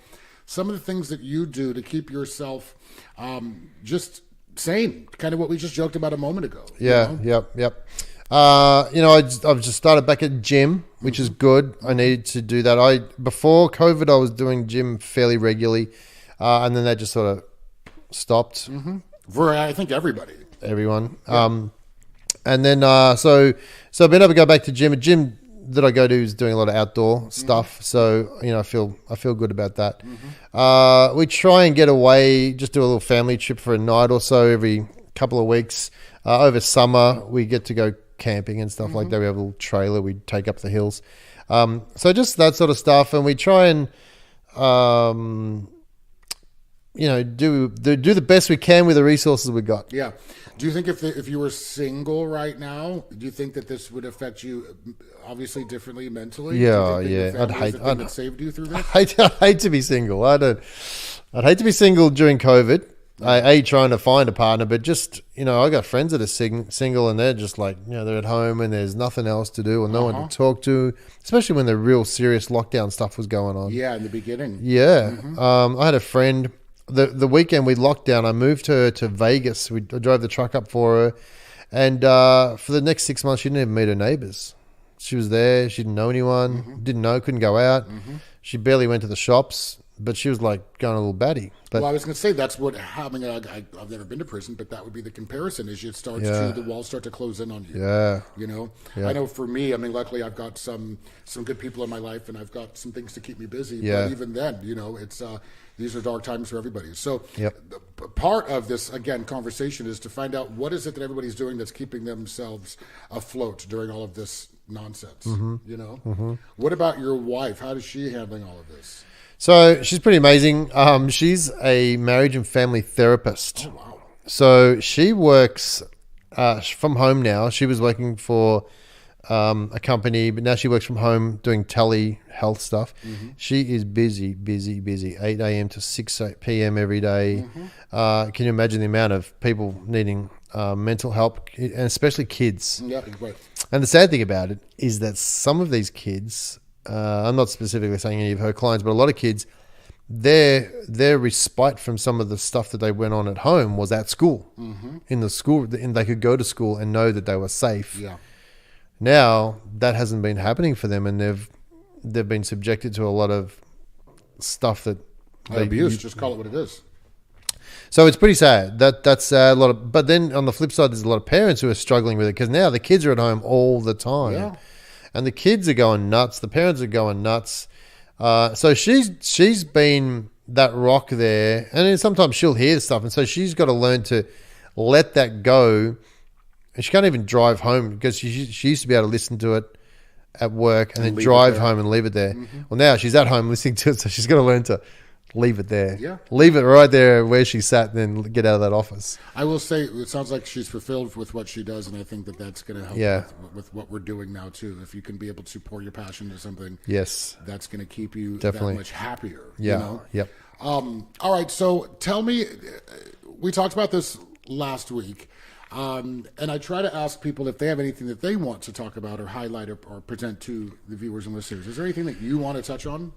some of the things that you do to keep yourself just sane, kind of what we just joked about a moment ago. Yeah, yep. I've just started back at gym, which is good. I needed to do that. Before COVID, I was doing gym fairly regularly, and then that just sort of stopped. For I think everyone. And then so I've been able to go back to gym. A gym that I go to is doing a lot of outdoor stuff, so I feel good about that. We try and get away, just do a little family trip for a night or so every couple of weeks. Over summer, we get to go camping and stuff like that. We have a little trailer we take up the hills. So just that sort of stuff, and we try and do the best we can with the resources we got. Yeah. Do you think if you were single right now, do you think that this would affect you obviously differently mentally? Yeah, Do you think yeah. being a family is the thing that saved you through this? I'd hate to be single. I'd hate to be single during COVID. Trying to find a partner, but just, I got friends that are single and they're just like, they're at home and there's nothing else to do or no one to talk to, especially when the real serious lockdown stuff was going on. Yeah, in the beginning. Yeah. I had a friend, the weekend we locked down, I moved her to Vegas. I drove the truck up for her. And for the next 6 months, she didn't even meet her neighbors. She was there. She didn't know anyone, couldn't go out. She barely went to the shops. But she was like going a little batty. But, well, I was going to say that's what happening. I've never been to prison, but that would be the comparison. Is it starts the walls start to close in on you. Yeah. Yeah. I know for me. I mean, luckily I've got some good people in my life, and I've got some things to keep me busy. Yeah. But even then, it's these are dark times for everybody. So part of this conversation is to find out what is it that everybody's doing that's keeping themselves afloat during all of this nonsense. What about your wife? How is she handling all of this? So she's pretty amazing. She's a marriage and family therapist. Oh, wow. So she works from home now. She was working for a company, but now she works from home doing telehealth stuff. She is busy, 8 a.m. to 6 p.m. every day. Can you imagine the amount of people needing mental help, and especially kids? Yeah, right. And the sad thing about it is that some of these kids... I'm not specifically saying any of her clients, but a lot of kids, their respite from some of the stuff that they went on at home was at school, in the school, and they could go to school and know that they were safe. Yeah. Now that hasn't been happening for them, and they've been subjected to a lot of stuff that Abuse. Just call it what it is. So it's pretty sad. That's a lot of. But then on the flip side, there's a lot of parents who are struggling with it because now the kids are at home all the time. Yeah. And the kids are going nuts. The parents are going nuts. So she's been that rock there. And then sometimes she'll hear stuff. And so she's got to learn to let that go. And she can't even drive home because she used to be able to listen to it at work and then drive home and leave it there. Well, now she's at home listening to it. So she's got to learn to leave it there. Yeah. Leave it right there where she sat and then get out of that office. I will say it sounds like she's fulfilled with what she does, and I think that that's going to help with what we're doing now too. If you can be able to pour your passion to something, yes, that's going to keep you definitely that much happier. Yeah. Yep. All right. So tell me, we talked about this last week. And I try to ask people if they have anything that they want to talk about or highlight or present to the viewers and listeners. Is there anything that you want to touch on?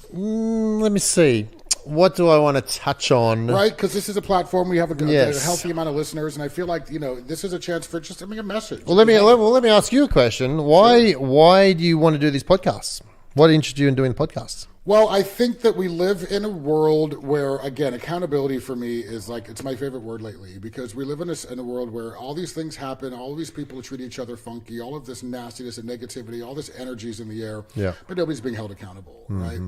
Let me see. What do I want to touch on? Right, because this is a platform. We have a healthy amount of listeners, and I feel like this is a chance for just a message. Well, let me ask you a question. Why do you want to do these podcasts? What interested you in doing podcasts? Well, I think that we live in a world where, again, accountability for me is it's my favorite word lately, because we live in a world where all these things happen, all these people treat each other funky, all of this nastiness and negativity, all this energy is in the air, but nobody's being held accountable, right?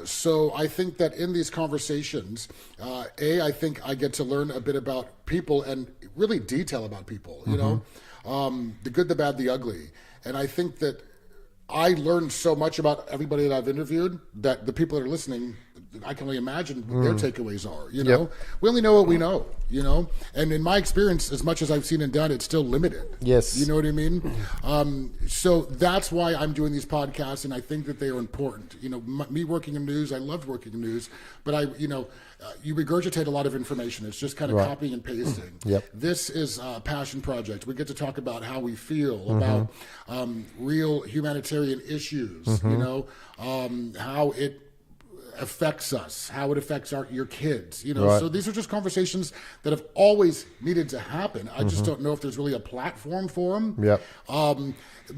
So I think that in these conversations, I think I get to learn a bit about people and really detail about people, the good, the bad, the ugly. And I think that I learned so much about everybody that I've interviewed that the people that are listening, I can only imagine what their takeaways are. We only know what we know. And in my experience, as much as I've seen and done, it's still limited. Yes, you know what I mean. So that's why I'm doing these podcasts, and I think that they are important. Me working in news, I loved working in news, but you regurgitate a lot of information. It's just kind of copying and pasting. This is a passion project. We get to talk about how we feel about real humanitarian issues. How it affects us, how it affects your kids. So these are just conversations that have always needed to happen. I just don't know if there's really a platform for them.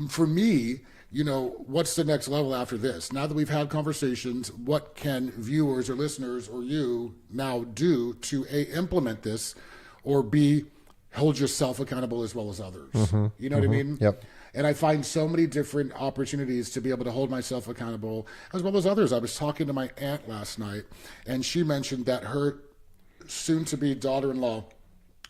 For me, what's the next level after this? Now that we've had conversations, what can viewers or listeners or you now do to A, implement this, or B, hold yourself accountable as well as others? You know what I mean? Yep. And I find so many different opportunities to be able to hold myself accountable as well as others. I was talking to my aunt last night, and she mentioned that her soon-to-be daughter-in-law,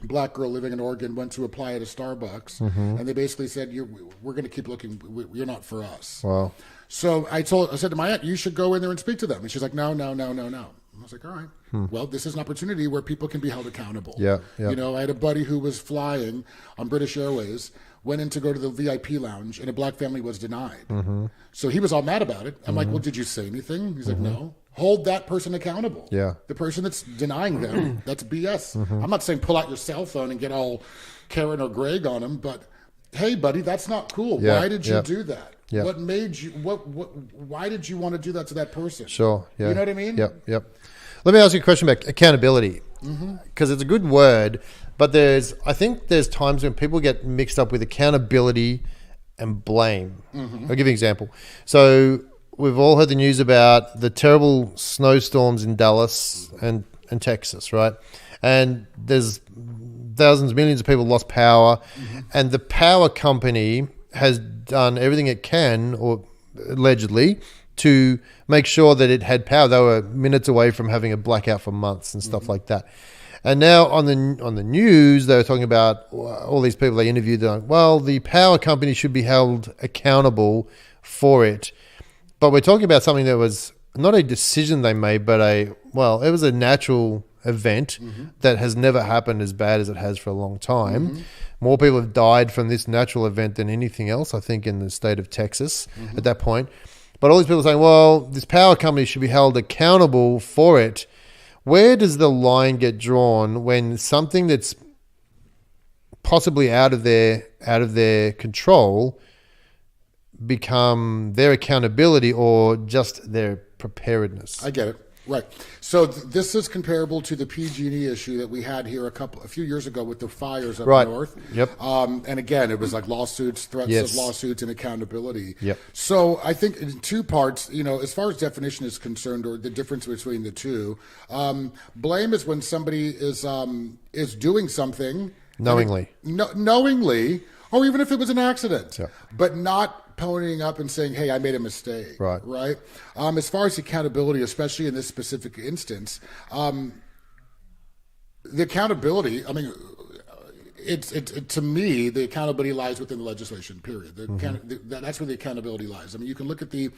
black girl living in Oregon, went to apply at a Starbucks, and they basically said, we're going to keep looking. You're not for us. Wow. So I said to my aunt, you should go in there and speak to them. And she's like, no. I'm I was like, all right, well, this is an opportunity where people can be held accountable. Yeah, yeah. You know, I had a buddy who was flying on British Airways, went in to go to the VIP lounge, and a black family was denied. So he was all mad about it. I'm like, well, did you say anything? He's like, no. Hold that person accountable. Yeah. The person that's denying them, that's BS. I'm not saying pull out your cell phone and get all Karen or Greg on them, but hey, buddy, that's not cool. Yeah, Why did you yeah. do that? Yeah. What made you, why did you want to do that to that person? Sure. Yeah. You know what I mean? Yep. Let me ask you a question about accountability, because it's a good word, but I think there's times when people get mixed up with accountability and blame. I'll give you an example. So we've all heard the news about the terrible snowstorms in Dallas and Texas, right? And there's thousands, millions of people lost power, and the power company has done everything it can, or allegedly, to make sure that it had power. They were minutes away from having a blackout for months and stuff like that. And now on the news, they were talking about all these people they interviewed. They're like, well, the power company should be held accountable for it. But we're talking about something that was not a decision they made, but it was a natural event that has never happened as bad as it has for a long time. More people have died from this natural event than anything else, I think, in the state of Texas at that point. But all these people are saying, well, this power company should be held accountable for it. Where does the line get drawn when something that's possibly out of their control become their accountability or just their preparedness? I get it. Right. So this is comparable to the PG&E issue that we had here a few years ago with the fires up north. Yep. And again, it was like lawsuits, threats Yes. of lawsuits, and accountability. Yep. So I think in two parts, as far as definition is concerned, or the difference between the two, blame is when somebody is doing something Knowingly. knowingly, or even if it was an accident, Yeah. but not ponying up and saying, hey, I made a mistake. Right. As far as accountability, especially in this specific instance, the accountability, I mean, to me, the accountability lies within the legislation, period. That's where the accountability lies. I mean, you can look at the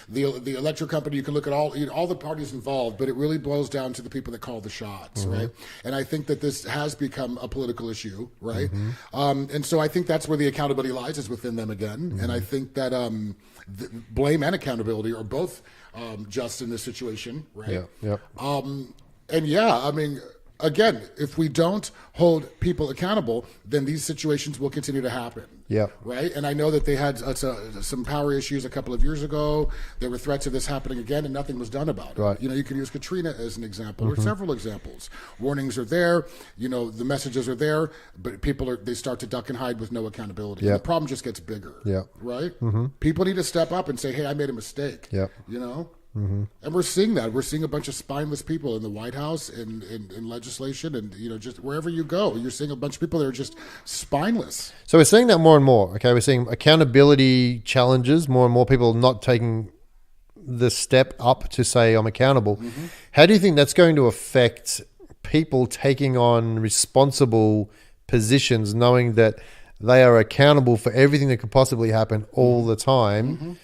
electric company, you can look at all the parties involved, but it really boils down to the people that call the shots, right? And I think that this has become a political issue, right? And so I think that's where the accountability lies, is within them again. And I think that blame and accountability are both just in this situation, right? Yeah. And yeah, I mean, again, if we don't hold people accountable, then these situations will continue to happen. Yeah. Right? And I know that they had some power issues a couple of years ago. There were threats of this happening again, and nothing was done about it. Right. You can use Katrina as an example, or several examples. Warnings are there. The messages are there, but they start to duck and hide with no accountability. Yeah. And the problem just gets bigger. Yeah. Right? People need to step up and say, hey, I made a mistake. Yeah. And we're seeing that. We're seeing a bunch of spineless people in the White House, in legislation, and just wherever you go, you're seeing a bunch of people that are just spineless. So we're seeing that more and more. Okay, we're seeing accountability challenges, more and more people not taking the step up to say I'm accountable. How do you think that's going to affect people taking on responsible positions, knowing that they are accountable for everything that could possibly happen all the time?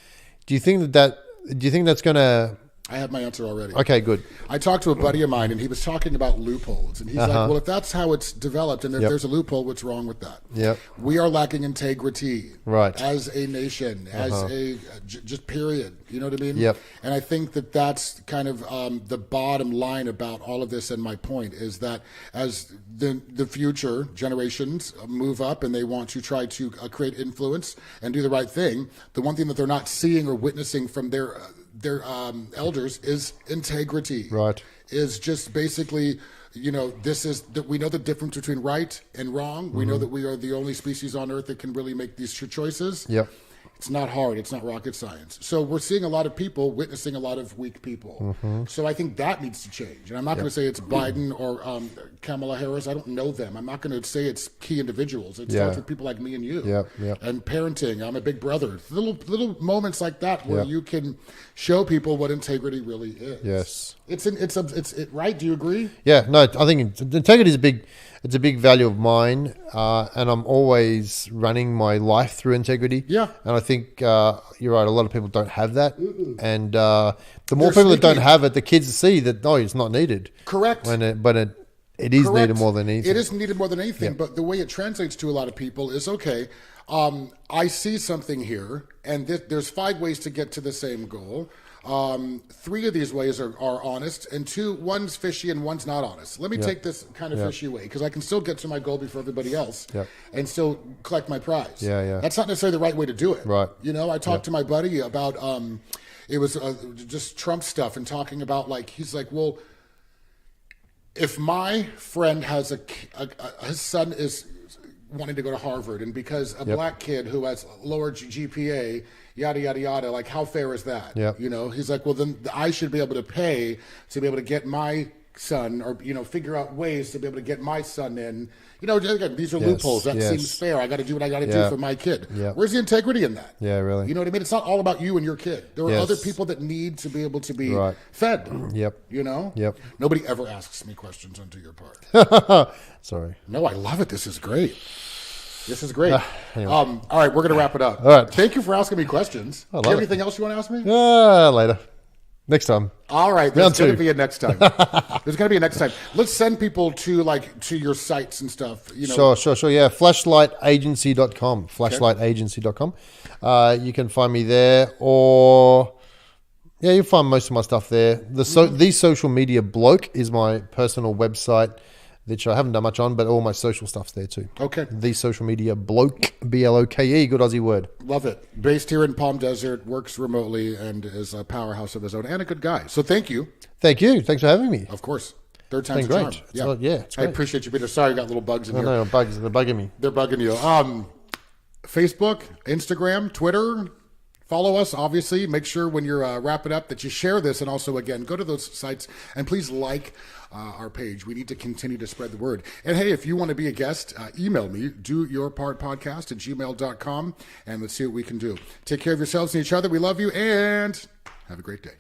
Do you think that's going to... I have my answer already. Okay, good. I talked to a buddy of mine, and he was talking about loopholes. And he's like, well, if that's how it's developed, and if there's a loophole, what's wrong with that? Yep. We are lacking integrity as a nation, as just period. You know what I mean? Yep. And I think that that's kind of the bottom line about all of this. And my point is that as the future generations move up and they want to try to create influence and do the right thing, the one thing that they're not seeing or witnessing from their elders is integrity. Right. Is just basically, this is that we know the difference between right and wrong. We know that we are the only species on Earth that can really make these choices. Yep. It's not hard. It's not rocket science. So we're seeing a lot of people witnessing a lot of weak people. So I think that needs to change. And I'm not going to say it's Biden or Kamala Harris. I don't know them. I'm not going to say it's key individuals. It starts with people like me and you. And parenting. I'm a big brother. Little moments like that where you can show people what integrity really is. Yes. It's right. Do you agree? Yeah, no, I think integrity is a big, it's a big value of mine, and I'm always running my life through integrity. Yeah. And I think you're right. A lot of people don't have that, and the more They're people that don't sneaky. have it, the kids see that it's not needed. Correct. But it is Correct. needed more than anything. It is needed more than anything, but the way it translates to a lot of people is, okay, I see something here, and there's 5 ways to get to the same goal. 3 of these ways are honest, and one's fishy and one's not honest. Let me take this kind of fishy way, because I can still get to my goal before everybody else and still collect my prize. That's not necessarily the right way to do it. Right. You know, I talked to my buddy about, it was just Trump stuff, and talking about, like, he's like, well, if my friend has his son is wanting to go to Harvard, and because a black kid who has lower GPA, yada, yada, yada, like, how fair is that? You know, he's like, well, then I should be able to pay to be able to get my son, or, you know, figure out ways to be able to get my son in. You know, again, these are loopholes. That seems fair. I got to do what I got to do for my kid. Where's the integrity in that? Yeah, really. You know what I mean? It's not all about you and your kid. There are other people that need to be able to be fed. You know? Nobody ever asks me questions unto your part. Sorry. No, I love it. This is great. This is great. Anyway. All right, we're going to wrap it up. All right. Thank you for asking me questions. Do you have anything else you want to ask me? Later. Next time. All right, there's going to be a next time. There's going to be a next time. Let's send people to your sites and stuff. You know. Sure. Yeah, flashlightagency.com. Flashlightagency.com. You can find me there, or you'll find most of my stuff there. The Social Media Bloke is my personal website, which I haven't done much on, but all my social stuff's there too. Okay. The Social Media Bloke, BLOKE, good Aussie word. Love it. Based here in Palm Desert, works remotely, and is a powerhouse of his own, and a good guy. So thank you. Thank you. Thanks for having me. Of course. Third time's a Been charm. great. It's I great. appreciate you being here. Sorry, you got little bugs in here. No, they're bugging me. They're bugging you. Facebook, Instagram, Twitter. Follow us, obviously. Make sure when you're wrapping up that you share this. And also, again, go to those sites and please like our page. We need to continue to spread the word. And, hey, if you want to be a guest, email me, doyourpartpodcast@gmail.com, and let's see what we can do. Take care of yourselves and each other. We love you, and have a great day.